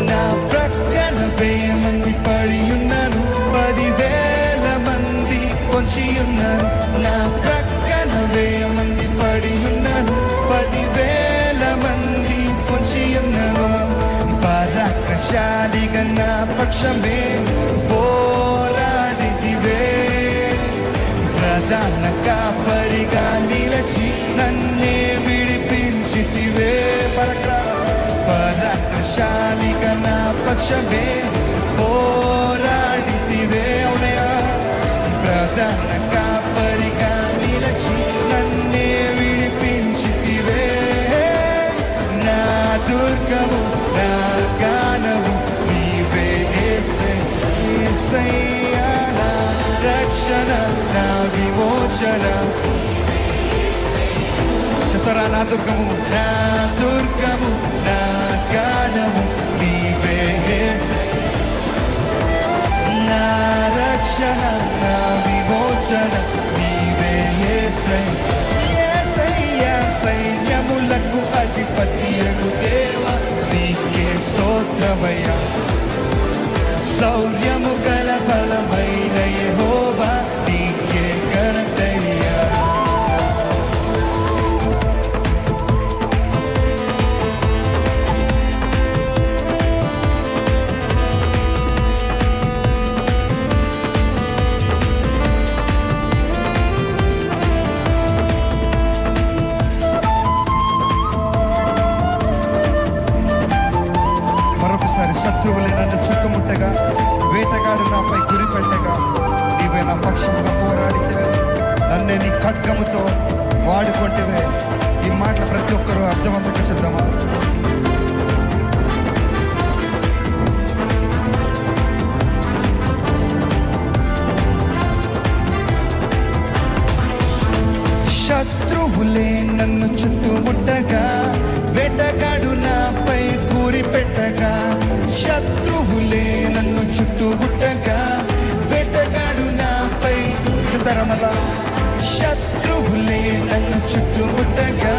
నా ప్రక్కన 1000 మంది పడి ఉన్నారు, 10,000 మంది పొంచి ఉన్నారు. నా ప్రక్కన 1000 మంది పడి ఉన్నారు, 10,000 మంది పొంచి ఉన్నారు. పరాక్రమశాలిగా నా పక్షమే పోరాడితివే, ప్రధాన కాపరిగా నిలచి నన్నే విడిపించితివే. పరాక్రమశాలిగా నా పక్షమే పోరాడితివే, అవునయా. ప్రధాన కాపరిగా నిలచి నన్నే విడిపించితివే. నా దుర్గము నా గానము నీవే యేసయ్యా, నా రక్షణ నా విమోచన. చెప్తారా? నా దుర్గము నా దుర్గము నా గానము నీవే యేసయ్యా, నా రక్షణ నా విమోచన నీవే యేసయ్యా. సైన్యములకు అధిపతియగు దేవా నీకే స్తోత్రమయ్యా. శౌర్యము గల బలమైన యెహోవా నీకే ఘనతయ్యా. మరొకసారి శత్రువులే నన్ను చుట్టుముట్టగా, వేటగాడు నాపై గురి పెట్టగా, నీవే నా పక్షముగా పోరాడితివే, నన్నే నీ ఖడ్గముతో వాడుకుంటేవే. ఈ మాటలు ప్రతి ఒక్కరూ అర్థవంతంగా చెప్దామా? శత్రువులే నన్ను చుట్టుముట్టగా, వేటగాడు నాపై గురి పెట్టగా. శత్రువులే నన్ను చుట్టుముట్టగా, వేటగాడు నాపై తరమల. శత్రువులే నన్ను చుట్టుముట్టగా,